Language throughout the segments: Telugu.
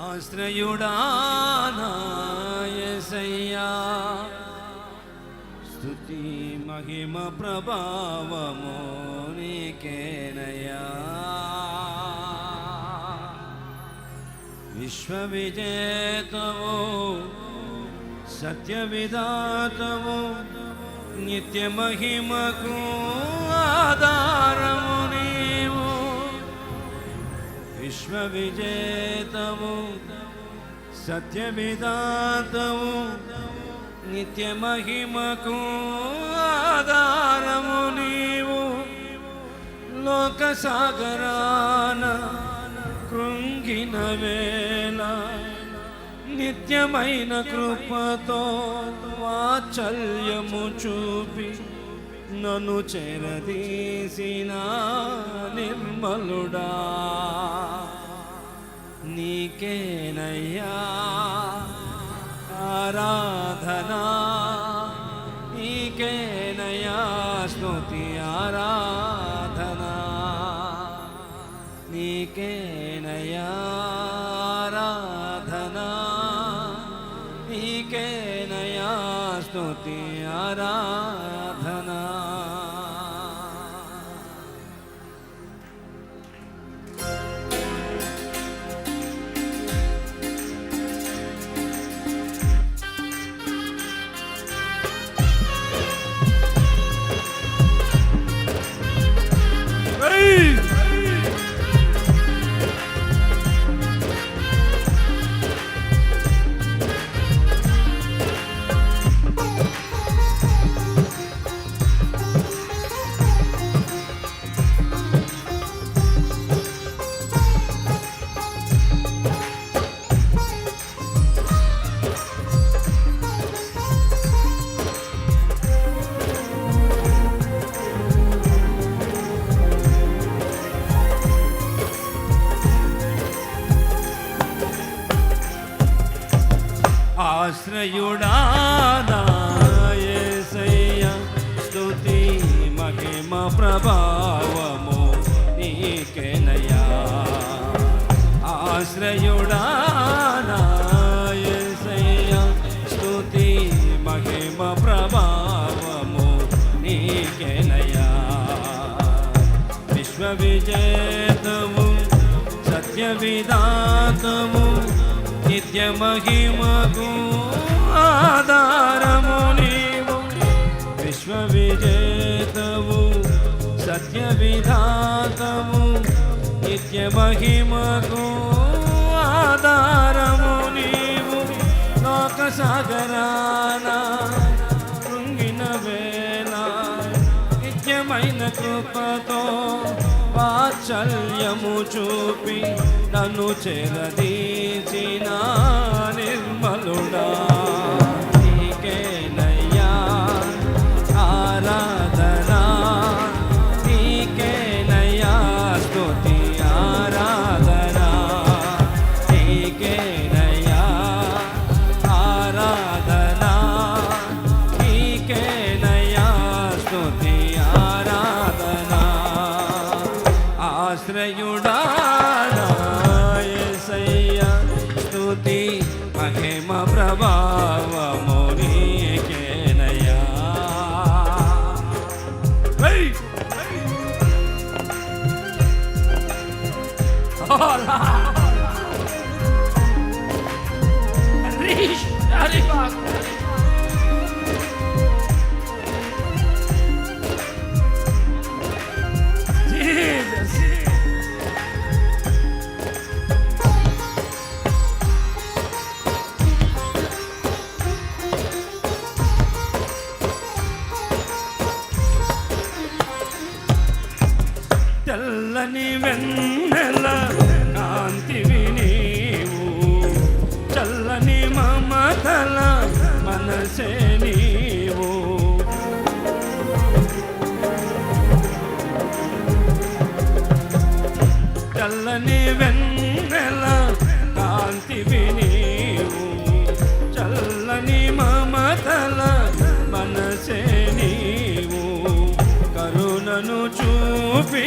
ఆశ్రయుడా నా యేసయ్యా, స్తుతి మహిమ ప్రభావము నీకేనయ్యా. విశ్వవిజేతవు సత్య విధాతవు, నిత్య మహిమకు ఆధారము నీవు. విశ్వవిజేతవు సత్య విధాతవు, నిత్య మహిమకు ఆధారము నీవు. లోక సాగరాన కృంగిన వేళ నిత్యమైన కృపతో వాత్సల్యము చూపి నన్ను చేరదీసిన నిర్మలుడా, నీకేనయ్యా ఆరాధనా, నీకేనయ్యా స్తుతి ఆరాధనా, నీకేనయ్యా ఆరాధనా, నీకేనయ్యా స్తుతి ఆరాధనా. ఆశ్రయుడా నా యేసయ్యా, స్తుతి మహిమ ప్రభావము నీకేనయ్యా. ఆశ్రయుడా నా యేసయ్యా, స్తుతి మహిమ ప్రభావము నీకేనయ్యా. విశ్వవిజేతవు సత్య విధాతము, నిత్య మహిమకు ఆధారము నీవు. విశ్వవిజేతవు సత్య విధాతము, నిత్య మహిమకు ఆధారము నీవు. లోక సాగరాన కృంగిన వేళ నిత్యమైన కృపతో వాత్సల్యము చూపి నన్ను చేరదీసిన నిర్మలుడా, నీకేనయ్యా ఆరాధనా, నీకేనయ్యా స్తుతి ఆరాధనా, నీకేనయ్యా ఆరాధనా, నీకేనయ్యా స్తుతి ఆరాధనా. ఆశ్రయుడా స్తుతి మహిమ ప్రభావము నీకేనయ్యా. తెల్లని వెన్నెల కాంతివి నీవు, చల్లని మమతల మనసే నీవు. తెల్లని వెన్నెల కాంతివి నీవు, చల్లని మమతల మనసే నీవు. కరుణను చూపి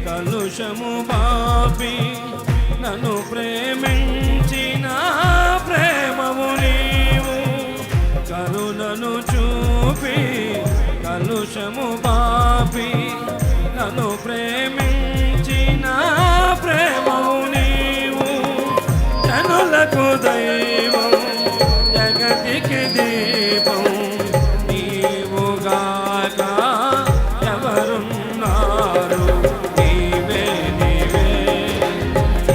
కలుషము బాపి నన్ను ప్రేమించ కలుషము పాపి నన్ను ప్రేమించిన ప్రేమవు నీవు జనులకు దైవం జగతికి దీపం నీవుగాక ఎవరున్నారు నీవే నీవే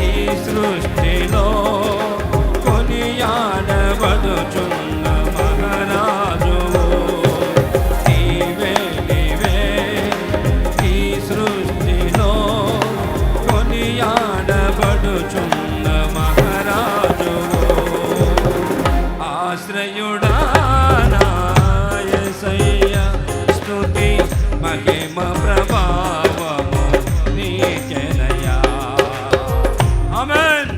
ఈ సృష్టిలో కొనియాడబడుచున్న మహారాజు నీవే నీవే ఈ సృష్టిలో కొనియాడబడుచున్న మహారాజు ఆశ్రయుడా నా యేసయ్య స్తుతి మహిమ ప్రభావము నీకేనయ్యా ఆమేన్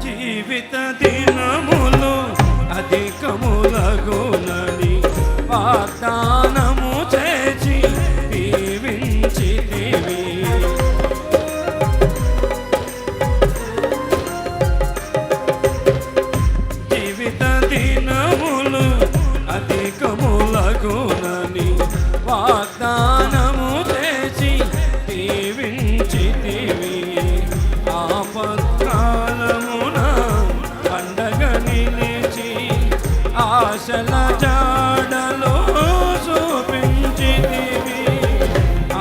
జీవిత దినములు అధికములగునని వాగ్దానము చేసి దీవించితివి జీవిత దినములు అధికములగునని వాగ్దానము చేసి దీవించితివి ఆపత్కాలమున పండగ నిలిచి ఆశల జాడలో చూపించితివి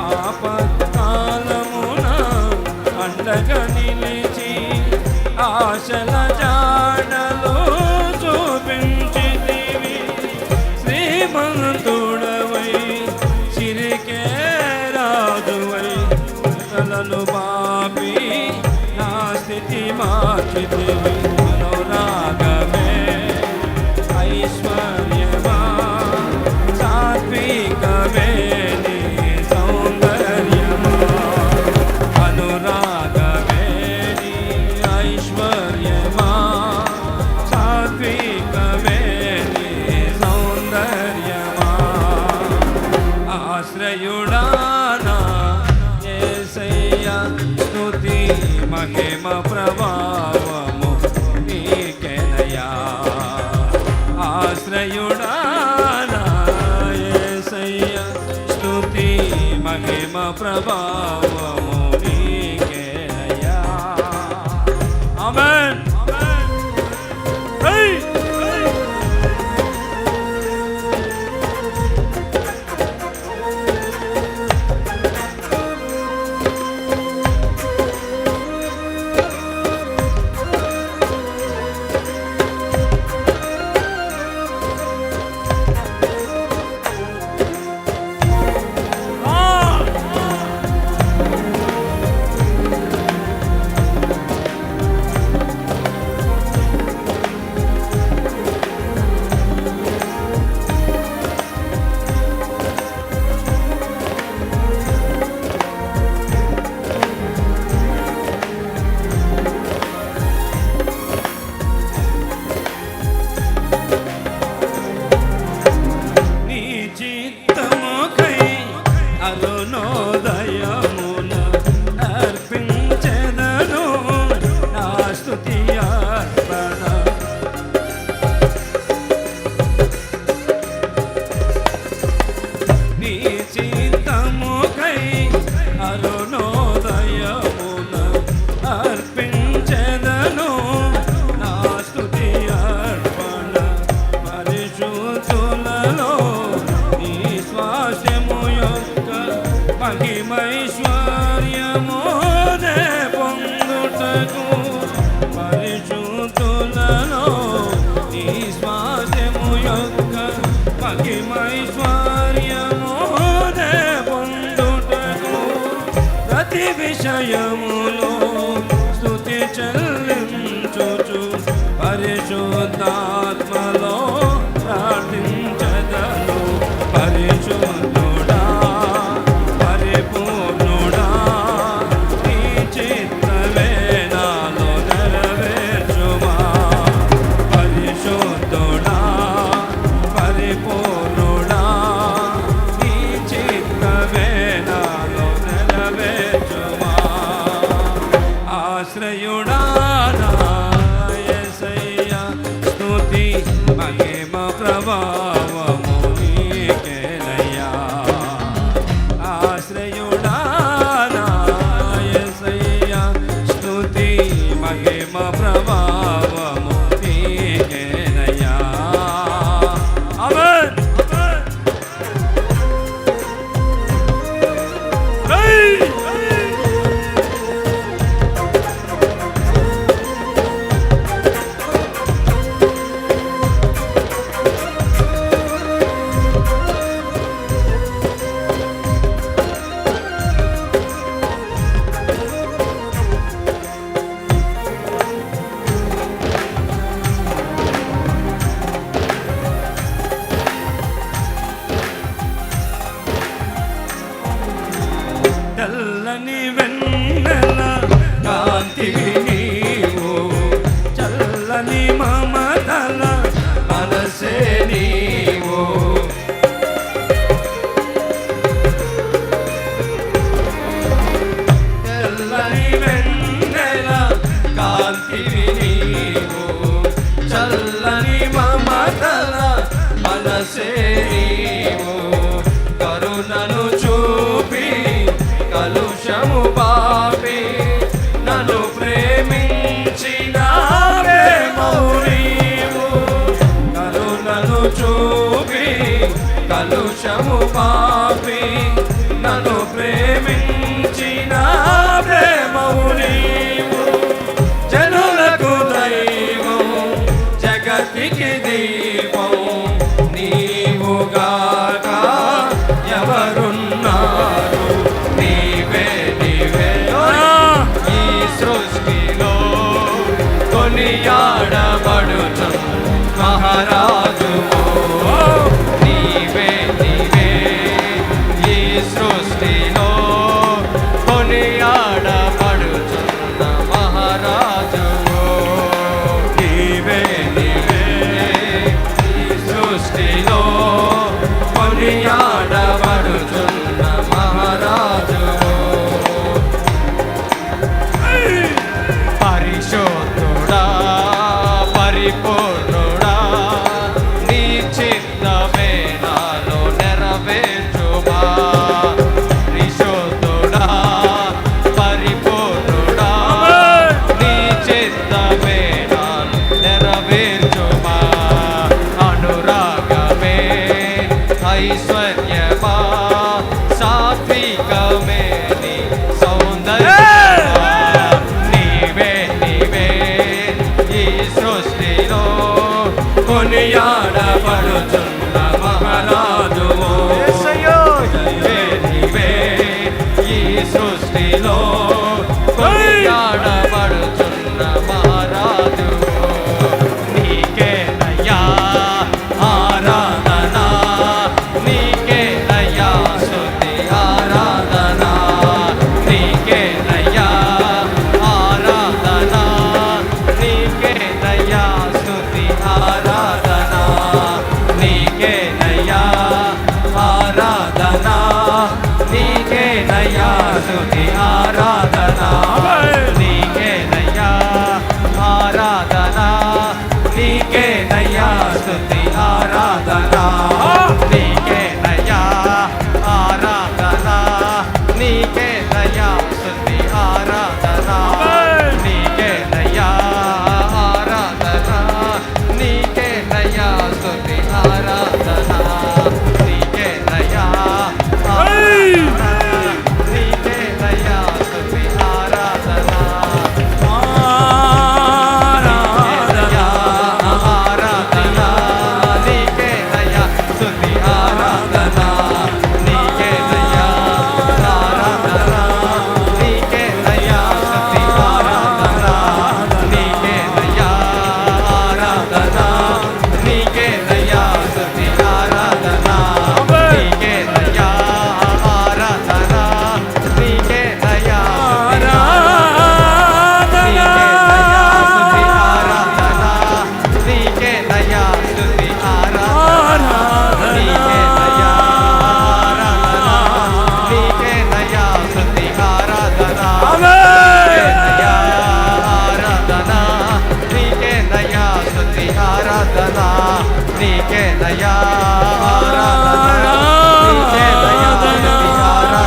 ఆపత్కాలమున పండగ నిలిచి ఆశల జాడలో చూపించితివి శ్రీమంతుడవై సిరికే రాజువై తలను పాపి నా స్థితి మార్చితివి అనురాగమే ఐశ్వర్యమా సాత్వికమే నీ సౌందర్యమా అనురాగమే నీ ఐశ్వర్యమా సాత్వికమే నీ సౌందర్యమా ఆశ్రయుడా నా యేసయ్య స్తుతి మహిమ ప్రభావము నీకేనయ్యా ఆశ్రయుడా నా యేసయ్య స్తుతి మహిమ ప్రభావము నీకేనయ్యా ఆమేన్ అరుణోదయమున అర్పించెదను నా స్తుతి అర్పణ నీ చిత్తముకై అరుణోదయమున అర్పించెదను నా స్తుతి అర్పణ పరిశుద్ధులలో నీ స్వాస్థ్యము యొక్క మహిమైశ్వర్యమోనే పొందుటకు పరిశుద్ధులలో నీ స్వాస్థ్యము యొక్క మహిమైశ్వర్యమోనే పొందుటకు ప్రతి విషయములో స్తుతి చెల్లించుచు పరిశుద్ధ తెల్లని వెన్నెల కాంతివి నీవు, చల్లని మమతల మనసే నీవు. తెల్లని వెన్నెల కాంతివి నీవు, చల్లని మమతల మనసే నీవు. కరుణను చూపి కలుషము పాపి నన్ను ప్రేమించిన ప్రేమవు నీవు. కరుణను చూపి కలుషము పాపి నన్ను ప్రేమించిన ప్రేమవు నీవు. జనులకు దైవం జగతికి దీపం నీవుగాక ఎవరున్నారు. నీవే నీవే ఈ సృష్టిలో కొనియాడబడుచు మహారాజు. నీవే నీవే ఈ సృష్టిలో కొనియాడబడుచున్న మహారాజు. నీవే నీవే ఈ సృష్టిలో కొనియాడబడుచున్న మహారాజు. పరిశుద్ధుడా పరిపూర్ణుడా నీ చిత్తమే నాలో నెరవేర్చుమా. పరిశుద్ధుడా పరిపూర్ణుడా నీ చిత్తమే నాలో నెరవేర్చుమా. అనురాగమే ఐశ్వర్యమా సాత్వికమే నీ సౌందర్యమా. నీవే నీవే ఈ సృష్టిలో కొనియాడబడుచున్న మహారాజువు. నీవే నీవే ఈ సృష్టిలో కొనియాడబడుచున్న మహారాజువు. నీకేనయ్యా ఆరాధన, నీకేనయ్యా స్తుతి ఆరాధన. నీకేనయ్యా ఆరాధన, నీకేనయ్యా స్తుతి ఆరాధన. నీకేనయ్యా ఆరాధన, నీకేనయ్యా స్తుతి ఆరాధన. నీకేనయ్యా ఆరాధన, నీకేనయ్యా స్తుతి ఆరాధన. నీకేనయ్యా ఆరాధన, నీకేనయ్యా స్తుతి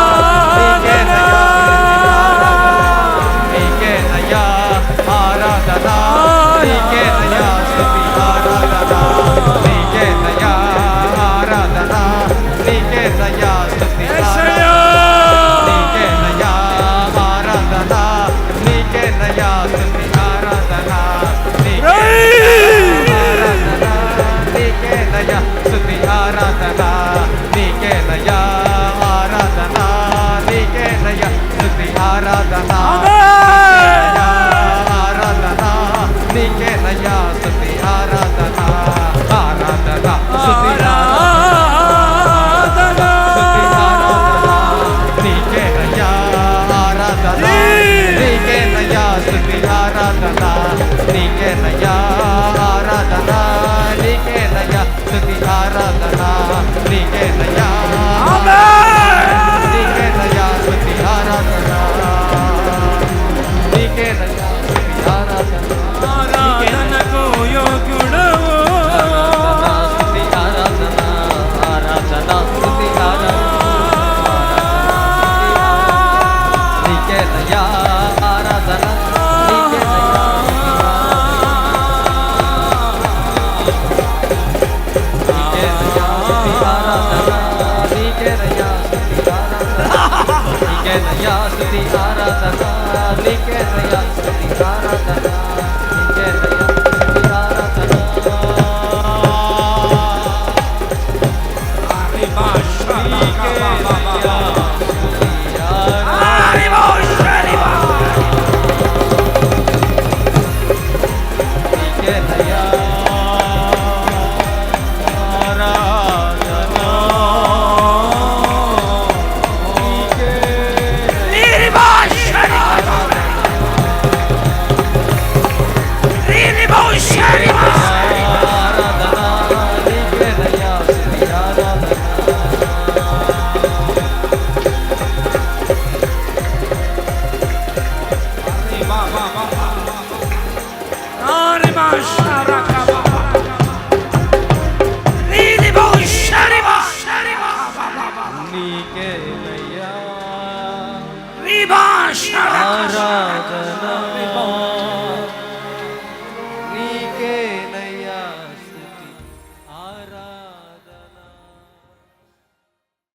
ఆరాధన. నీకేనయ్యా ఆరాధన, నీకేనయ్యా స్తుతి ఆరాధన. నీకేనయ్యా ఆరాధన, నీకేనయ్యా స్తుతి ఆరాధన. ఆరాధన నీకేనయ్యా స్తుతి ఆరాధన నీకేనయ్యా స్తుతి ఆరాధన నీకేనయ్యా స్తుతి ఆరాధన నీకేనయ్యా స్తుతి ఆరాధన నీకేనయ్యా ఆరాధన